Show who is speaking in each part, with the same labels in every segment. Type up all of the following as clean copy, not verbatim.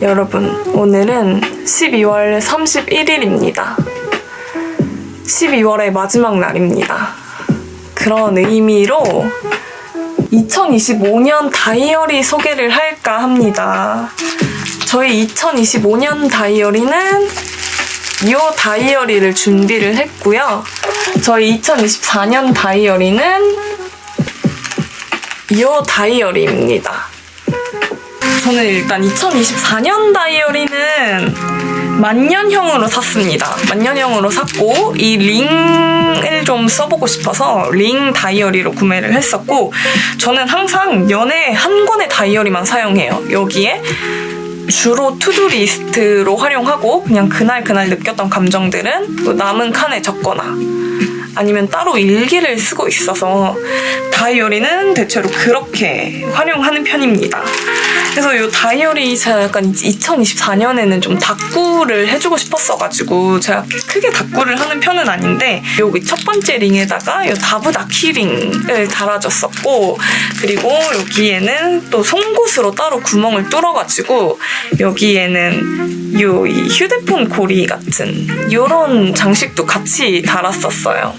Speaker 1: 여러분, 오늘은 12월 31일입니다. 12월의 마지막 날입니다. 그런 의미로 2025년 다이어리 소개를 할까 합니다. 저희 2025년 다이어리는 이 다이어리를 준비를 했고요. 저희 2024년 다이어리는 이 다이어리입니다. 저는 일단 2024년 다이어리는 만년형으로 샀습니다. 만년형으로 샀고 이 링을 좀 써보고 싶어서 링 다이어리로 구매를 했었고, 저는 항상 연애 한 권의 다이어리만 사용해요. 여기에 주로 투두 리스트로 활용하고 그냥 그날 느꼈던 감정들은 남은 칸에 적거나 아니면 따로 일기를 쓰고 있어서 다이어리는 대체로 그렇게 활용하는 편입니다. 그래서 이 다이어리 제가 약간 2024년에는 좀 다꾸를 해주고 싶었어가지고 제가 크게 다꾸를 하는 편은 아닌데 여기 첫 번째 링에다가 이 다부다 키링을 달아줬었고, 그리고 여기에는 또 송곳으로 따로 구멍을 뚫어가지고 여기에는 이 휴대폰 고리 같은 이런 장식도 같이 달았었어요.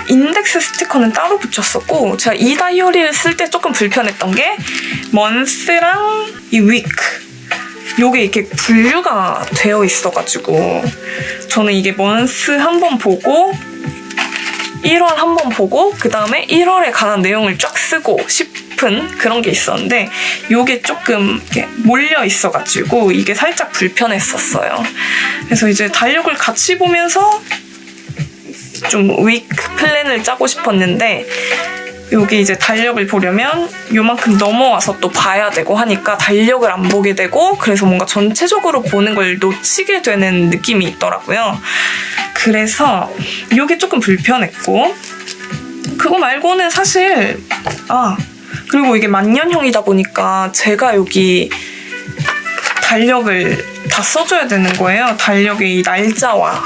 Speaker 1: 인덱스 스티커는 따로 붙였었고, 제가 이 다이어리를 쓸 때 조금 불편했던 게 먼스랑 이 위크 요게 이렇게 분류가 되어 있어가지고 저는 이게 먼스 한번 보고 1월 한번 보고 그 다음에 1월에 관한 내용을 쫙 쓰고 싶은 그런 게 있었는데 요게 조금 이렇게 몰려 있어가지고 이게 살짝 불편했었어요. 그래서 이제 달력을 같이 보면서 좀 위크 플랜을 짜고 싶었는데 여기 이제 달력을 보려면 요만큼 넘어와서 또 봐야 되고 하니까 달력을 안 보게 되고, 그래서 뭔가 전체적으로 보는 걸 놓치게 되는 느낌이 있더라고요. 그래서 요게 조금 불편했고, 그거 말고는 사실 그리고 이게 만년형이다 보니까 제가 여기 달력을 다 써줘야 되는 거예요. 달력의 이 날짜와.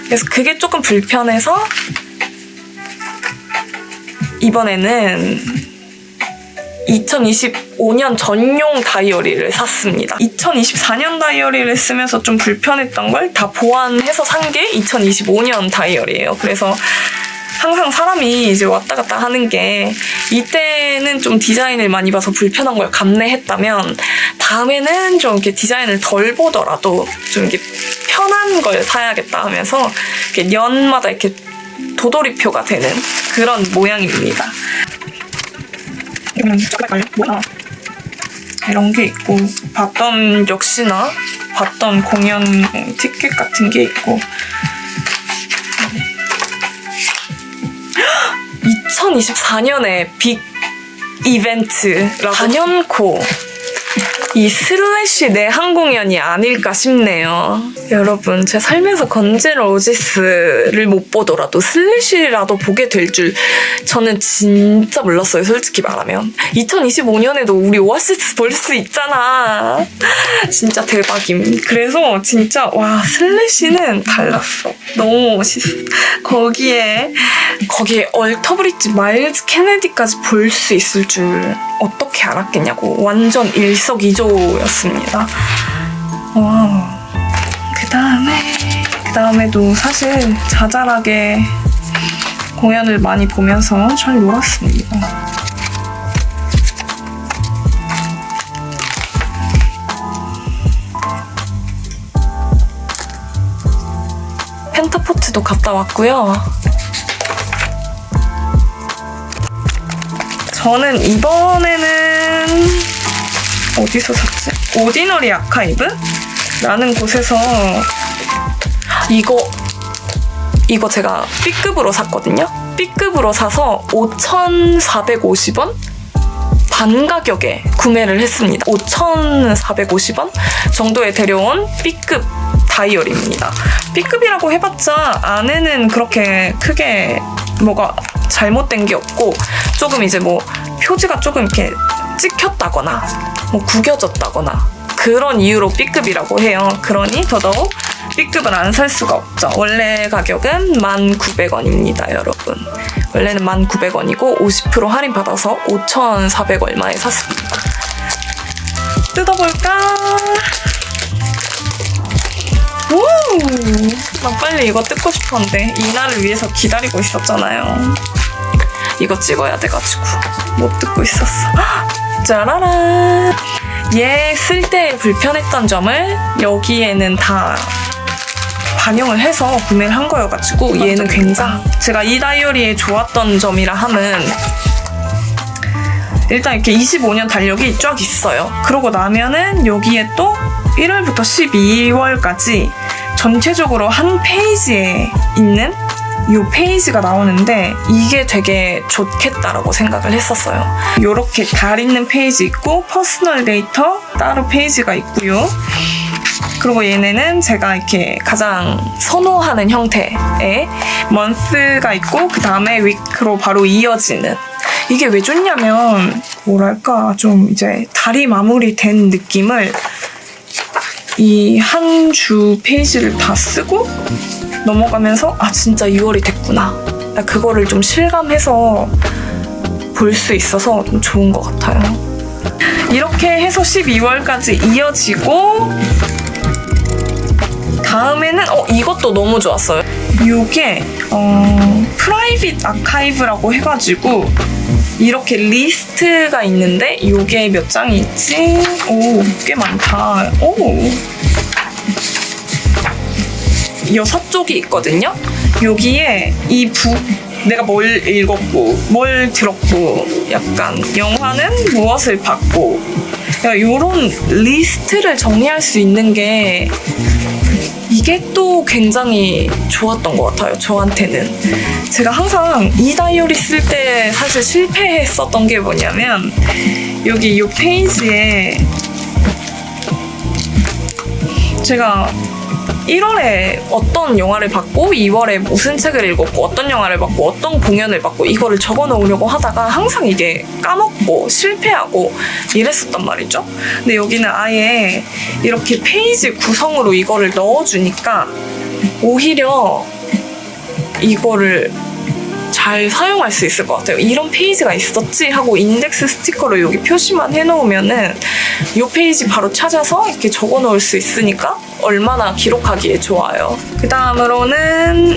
Speaker 1: 그래서 그게 조금 불편해서 이번에는 2025년 전용 다이어리를 샀습니다. 2024년 다이어리를 쓰면서 좀 불편했던 걸 다 보완해서 산 게 2025년 다이어리예요. 그래서 항상 사람이 이제 왔다 갔다 하는 게 이때는 좀 디자인을 많이 봐서 불편한 걸 감내했다면 다음에는 좀 이렇게 디자인을 덜 보더라도 좀 이렇게 편한 걸 사야겠다 하면서 이렇게 년마다 이렇게 도돌이표가 되는 그런 모양입니다. 이런 게 있고, 역시나 봤던 공연 티켓 같은 게 있고, 2024년에 빅 이벤트라 단연코 이 슬래시 내한 공연이 아닐까 싶네요. 여러분, 제 삶에서 건질 오지스를 못 보더라도 슬래시라도 보게 될 줄 저는 진짜 몰랐어요, 솔직히 말하면. 2025년에도 우리 오아시스 볼 수 있잖아. 진짜 대박임. 그래서 진짜 와, 슬래시는 달랐어. 너무 멋있어. 거기에 얼터브리지 마일즈 케네디까지 볼 수 있을 줄 어떻게 알았겠냐고. 완전 일석이조였습니다. 와. 그 다음에도 사실 자잘하게 공연을 많이 보면서 잘 놀았습니다. 펜타포트도 갔다 왔고요. 저는 이번에는 어디서 샀지? 오디너리 아카이브? 라는 곳에서 이거 제가 B급으로 샀거든요. B급으로 사서 5,450원? 반 가격에 구매를 했습니다. 5,450원 정도에 데려온 B급 다이어리입니다. B급이라고 해봤자 안에는 그렇게 크게 뭐가 잘못된 게 없고, 조금 이제 뭐 표지가 조금 이렇게 찍혔다거나 뭐 구겨졌다거나 그런 이유로 B급이라고 해요. 그러니 더더욱 B급을 안 살 수가 없죠. 원래 가격은 1,900원입니다, 여러분. 원래는 1,900원이고 50% 할인 받아서 5,400 얼마에 샀습니다. 뜯어볼까? 오! 나 빨리 이거 뜯고 싶었는데 이날을 위해서 기다리고 있었잖아요. 이거 찍어야 돼가지고 못 뜯고 있었어. 짜라란! 얘 쓸 때 불편했던 점을 여기에는 다 반영을 해서 구매를 한 거여가지고 얘는 굉장히 제가 이 다이어리에 좋았던 점이라 함은 일단 이렇게 25년 달력이 쫙 있어요. 그러고 나면은 여기에 또 1월부터 12월까지 전체적으로 한 페이지에 있는 이 페이지가 나오는데 이게 되게 좋겠다라고 생각을 했었어요. 이렇게 달 있는 페이지 있고 퍼스널 데이터 따로 페이지가 있고요. 그리고 얘네는 제가 이렇게 가장 선호하는 형태의 month가 있고 그 다음에 week로 바로 이어지는 이게 왜 좋냐면 뭐랄까 좀 이제 달이 마무리된 느낌을 이 한 주 페이지를 다 쓰고 넘어가면서 아 진짜 2월이 됐구나 그거를 좀 실감해서 볼 수 있어서 좀 좋은 것 같아요. 이렇게 해서 12월까지 이어지고 다음에는 이것도 너무 좋았어요. 이게 프라이빗 아카이브라고 해가지고 이렇게 리스트가 있는데 이게 몇 장이 있지? 오, 꽤 많다. 오, 6쪽이 있거든요. 여기에 내가 뭘 읽었고 뭘 들었고 약간 영화는 무엇을 봤고 이런 리스트를 정리할 수 있는 게 이게 또 굉장히 좋았던 것 같아요. 저한테는. 제가 항상 이 다이어리 쓸 때 사실 실패했었던 게 뭐냐면 여기 이 페이지에 제가 1월에 어떤 영화를 봤고 2월에 무슨 책을 읽었고 어떤 영화를 봤고 어떤 공연을 봤고 이거를 적어 놓으려고 하다가 항상 이게 까먹고 실패하고 이랬었단 말이죠. 근데 여기는 아예 이렇게 페이지 구성으로 이거를 넣어주니까 오히려 이거를 잘 사용할 수 있을 것 같아요. 이런 페이지가 있었지 하고 인덱스 스티커로 여기 표시만 해놓으면은 이 페이지 바로 찾아서 이렇게 적어 놓을 수 있으니까 얼마나 기록하기에 좋아요. 그 다음으로는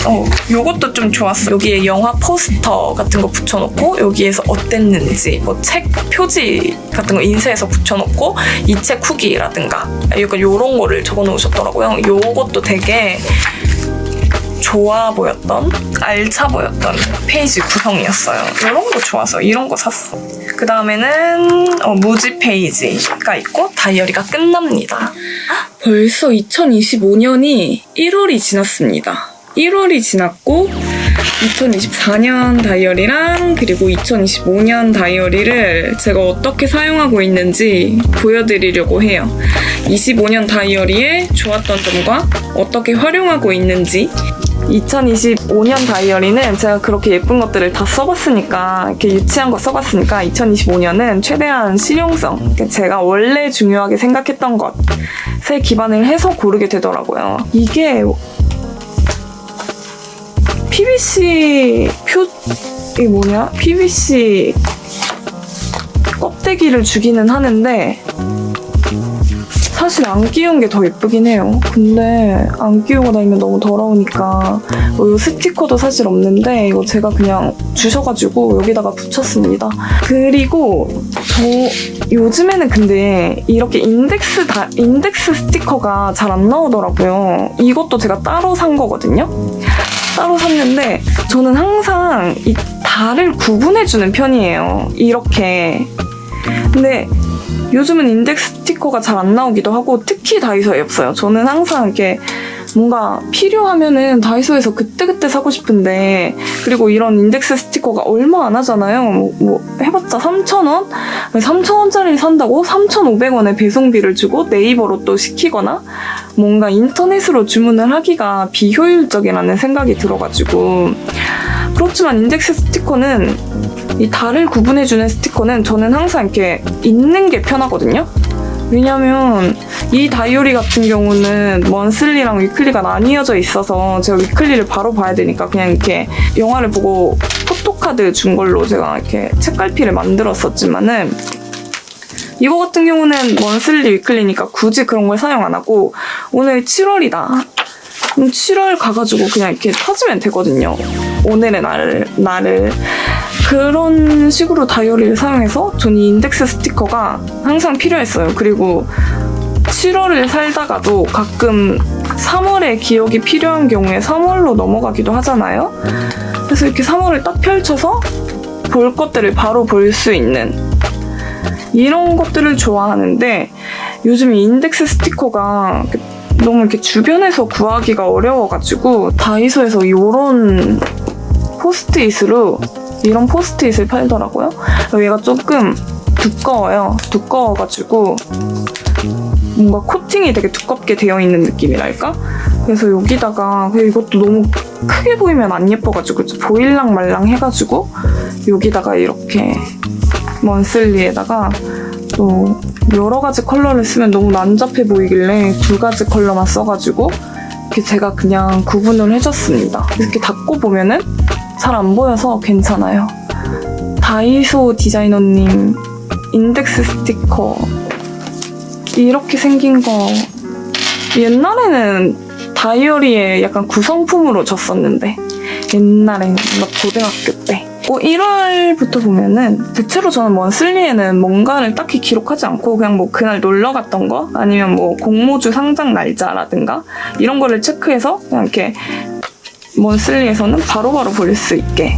Speaker 1: 요것도 좀 좋았어요. 여기에 영화 포스터 같은 거 붙여놓고 여기에서 어땠는지 뭐 책 표지 같은 거 인쇄해서 붙여놓고 이 책 후기라든가 약간 요런 거를 적어 놓으셨더라고요. 요것도 되게 좋아 보였던, 알차 보였던 페이지 구성이었어요. 이런 거 좋아서 이런 거 샀어. 그 다음에는 무지 페이지가 있고 다이어리가 끝납니다. 벌써 2025년이 1월이 지났습니다. 1월이 지났고 2024년 다이어리랑 그리고 2025년 다이어리를 제가 어떻게 사용하고 있는지 보여드리려고 해요. 25년 다이어리의 좋았던 점과 어떻게 활용하고 있는지 2025년 다이어리는 제가 그렇게 예쁜 것들을 다 써봤으니까 이렇게 유치한 거 써봤으니까 2025년은 최대한 실용성 제가 원래 중요하게 생각했던 것에 기반을 해서 고르게 되더라고요. 이게 PVC PVC 껍데기를 주기는 하는데 사실 안 끼운 게 더 예쁘긴 해요. 근데 안 끼우고 다니면 너무 더러우니까 이 스티커도 사실 없는데 이거 제가 그냥 주셔가지고 여기다가 붙였습니다. 그리고 요즘에는 근데 이렇게 인덱스 스티커가 잘 안 나오더라고요. 이것도 제가 따로 산 거거든요. 따로 샀는데 저는 항상 이 달을 구분해주는 편이에요. 이렇게. 근데 요즘은 인덱스 스티커가 잘 안 나오기도 하고 특히 다이소에 없어요. 저는 항상 이렇게 뭔가 필요하면은 다이소에서 그때그때 사고 싶은데 그리고 이런 인덱스 스티커가 얼마 안 하잖아요. 뭐 해봤자 3,000원? 3,000원짜리를 산다고 3,500원에 배송비를 주고 네이버로 또 시키거나 뭔가 인터넷으로 주문을 하기가 비효율적이라는 생각이 들어가지고 그렇지만 인덱스 스티커는 이 달을 구분해주는 스티커는 저는 항상 이렇게 있는 게 편하거든요. 왜냐면 이 다이어리 같은 경우는 먼슬리랑 위클리가 나뉘어져 있어서 제가 위클리를 바로 봐야 되니까 그냥 이렇게 영화를 보고 포토카드 준 걸로 제가 이렇게 책갈피를 만들었었지만은 이거 같은 경우는 먼슬리 위클리니까 굳이 그런 걸 사용 안 하고 오늘 7월이다. 그럼 7월 가가지고 그냥 이렇게 찾으면 되거든요. 오늘의 날을. 그런 식으로 다이어리를 사용해서 전 이 인덱스 스티커가 항상 필요했어요. 그리고 7월을 살다가도 가끔 3월에 기억이 필요한 경우에 3월로 넘어가기도 하잖아요. 그래서 이렇게 3월을 딱 펼쳐서 볼 것들을 바로 볼 수 있는 이런 것들을 좋아하는데 요즘 이 인덱스 스티커가 너무 이렇게 주변에서 구하기가 어려워가지고 다이소에서 이런 포스트잇으로 이런 포스트잇을 팔더라고요. 얘가 조금 두꺼워요. 두꺼워가지고 뭔가 코팅이 되게 두껍게 되어 있는 느낌이랄까? 그래서 여기다가 이것도 너무 크게 보이면 안 예뻐가지고 보일랑 말랑 해가지고 여기다가 이렇게 먼슬리에다가 또 여러 가지 컬러를 쓰면 너무 난잡해 보이길래 2가지 컬러만 써가지고 이렇게 제가 그냥 구분을 해줬습니다. 이렇게 닫고 보면은 잘 안 보여서 괜찮아요. 다이소 디자이너님 인덱스 스티커 이렇게 생긴 거 옛날에는 다이어리에 약간 구성품으로 줬었는데 옛날에 막 고등학교 때 1월부터 보면은 대체로 저는 먼슬리에는 뭔가를 딱히 기록하지 않고 그냥 뭐 그날 놀러 갔던 거 아니면 뭐 공모주 상장 날짜라든가 이런 거를 체크해서 그냥 이렇게 먼슬리에서는 바로바로 볼 수 있게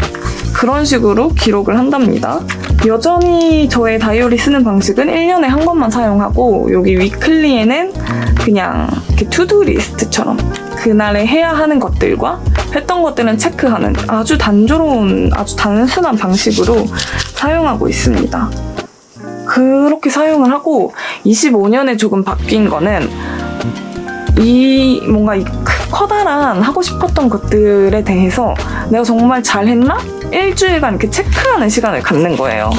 Speaker 1: 그런 식으로 기록을 한답니다. 여전히 저의 다이어리 쓰는 방식은 1년에 한 번만 사용하고 여기 위클리에는 그냥 이렇게 투두 리스트처럼 그날에 해야 하는 것들과 했던 것들은 체크하는 아주 단조로운, 아주 단순한 방식으로 사용하고 있습니다. 그렇게 사용을 하고 25년에 조금 바뀐 거는 뭔가 이 커다란 하고 싶었던 것들에 대해서 내가 정말 잘했나? 일주일간 이렇게 체크하는 시간을 갖는 거예요.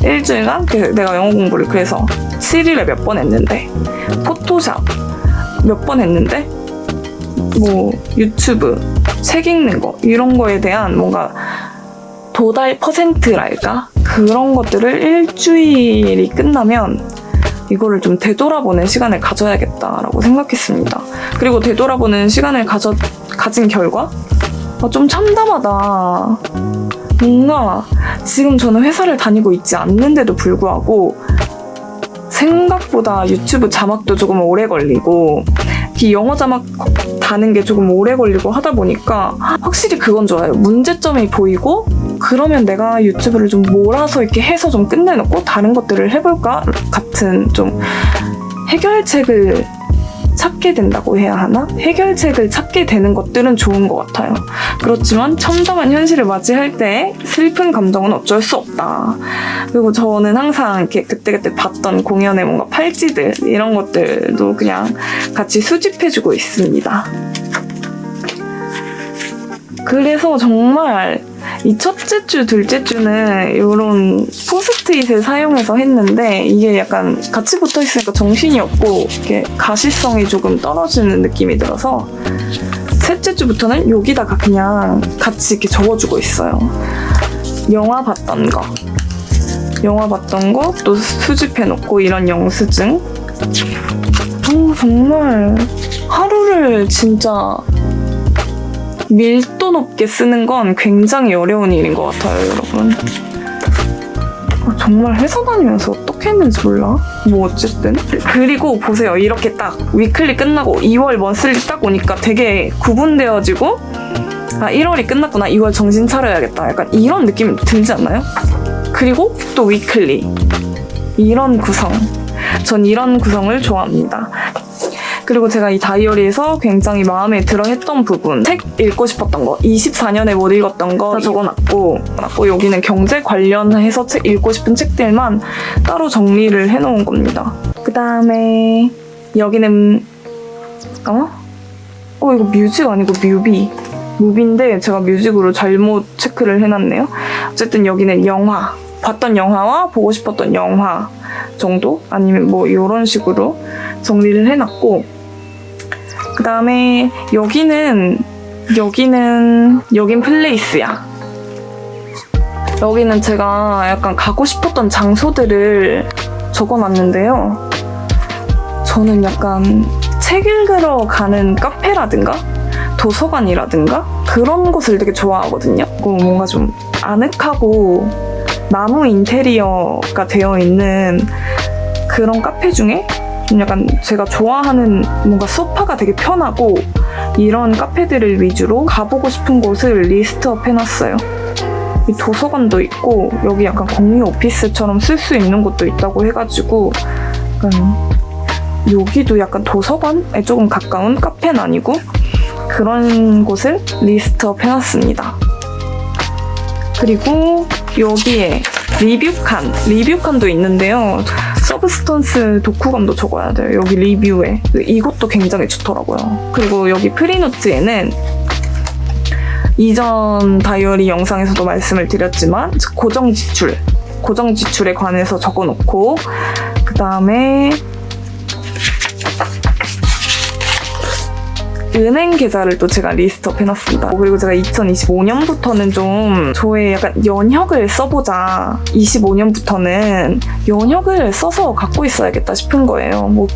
Speaker 1: 일주일간 내가 영어 공부를 그래서 7일에 몇 번 했는데 포토샵 몇 번 했는데 뭐 유튜브 책 읽는 거 이런 거에 대한 뭔가 도달 퍼센트랄까? 그런 것들을 일주일이 끝나면 이거를 좀 되돌아보는 시간을 가져야겠다라고 생각했습니다. 그리고 되돌아보는 시간을 가진 결과 좀 참담하다. 뭔가 지금 저는 회사를 다니고 있지 않는데도 불구하고 생각보다 유튜브 자막도 조금 오래 걸리고 이 영어 자막 다는 게 조금 오래 걸리고 하다 보니까 확실히 그건 좋아요. 문제점이 보이고 그러면 내가 유튜브를 좀 몰아서 이렇게 해서 좀 끝내놓고 다른 것들을 해볼까 같은 좀 해결책을 찾게 된다고 해야 하나? 해결책을 찾게 되는 것들은 좋은 것 같아요. 그렇지만 참담한 현실을 맞이할 때 슬픈 감정은 어쩔 수 없다. 그리고 저는 항상 이렇게 그때그때 봤던 공연의 뭔가 팔찌들 이런 것들도 그냥 같이 수집해주고 있습니다. 그래서 정말 이 첫째 주, 둘째 주는 이런 포스트잇을 사용해서 했는데 이게 약간 같이 붙어 있으니까 정신이 없고 이렇게 가시성이 조금 떨어지는 느낌이 들어서 셋째 주부터는 여기다가 그냥 같이 이렇게 적어주고 있어요. 영화 봤던 거 또 수집해놓고 이런 영수증. 정말 하루를 진짜 밀도 높게 쓰는 건 굉장히 어려운 일인 것 같아요, 여러분. 정말 회사 다니면서 어떻게 했는지 몰라. 뭐 어쨌든. 그리고 보세요. 이렇게 딱 위클리 끝나고 2월 먼슬리 딱 오니까 되게 구분되어지고 1월이 끝났구나. 2월 정신 차려야겠다. 약간 이런 느낌이 들지 않나요? 그리고 또 위클리. 이런 구성. 전 이런 구성을 좋아합니다. 그리고 제가 이 다이어리에서 굉장히 마음에 들어 했던 부분, 책 읽고 싶었던 거, 24년에 못 읽었던 거 적어놨고 여기는 경제 관련해서 책 읽고 싶은 책들만 따로 정리를 해놓은 겁니다. 그 다음에 여기는 이거 뮤직 아니고 뮤비인데 제가 뮤직으로 잘못 체크를 해놨네요. 어쨌든 여기는 영화, 봤던 영화와 보고 싶었던 영화 정도? 아니면 뭐 이런 식으로 정리를 해놨고, 그 다음에 여긴 플레이스야. 여기는 제가 약간 가고 싶었던 장소들을 적어놨는데요. 저는 약간 책 읽으러 가는 카페라든가 도서관이라든가 그런 곳을 되게 좋아하거든요. 뭔가 좀 아늑하고 나무 인테리어가 되어 있는 그런 카페 중에 좀 약간 제가 좋아하는 뭔가 소파가 되게 편하고 이런 카페들을 위주로 가보고 싶은 곳을 리스트업 해놨어요. 이 도서관도 있고 여기 약간 공유 오피스처럼 쓸 수 있는 곳도 있다고 해가지고 약간 여기도 약간 도서관에 조금 가까운 카페는 아니고 그런 곳을 리스트업 해놨습니다. 그리고 여기에 리뷰칸도 있는데요. 서브스턴스 독후감도 적어야 돼요. 여기 리뷰에. 이것도 굉장히 좋더라고요. 그리고 여기 프리노트에는 이전 다이어리 영상에서도 말씀을 드렸지만 고정 지출에 관해서 적어놓고, 그 다음에 은행 계좌를 또 제가 리스트업 해놨습니다. 그리고 제가 2025년부터는 좀 저의 약간 연혁을 써보자. 25년부터는 연혁을 써서 갖고 있어야겠다 싶은 거예요.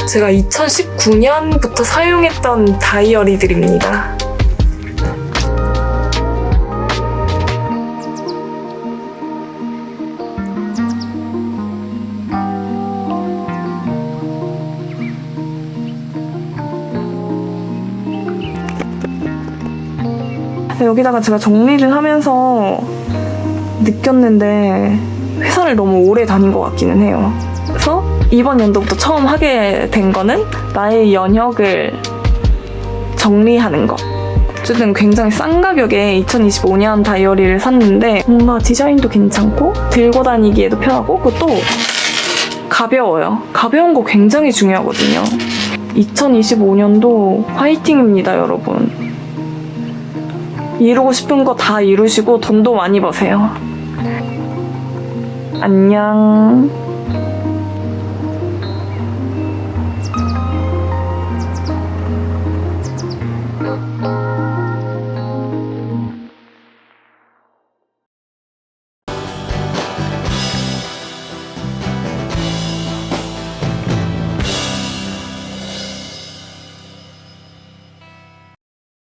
Speaker 1: 제가 2019년부터 사용했던 다이어리들입니다. 여기다가 제가 정리를 하면서 느꼈는데 회사를 너무 오래 다닌 것 같기는 해요. 그래서 이번 연도부터 처음 하게 된 거는 나의 연혁을 정리하는 거. 어쨌든 굉장히 싼 가격에 2025년 다이어리를 샀는데 뭔가 디자인도 괜찮고 들고 다니기에도 편하고 그것도 가벼워요. 가벼운 거 굉장히 중요하거든요. 2025년도 화이팅입니다, 여러분. 이루고 싶은 거 다 이루시고 돈도 많이 버세요. 안녕.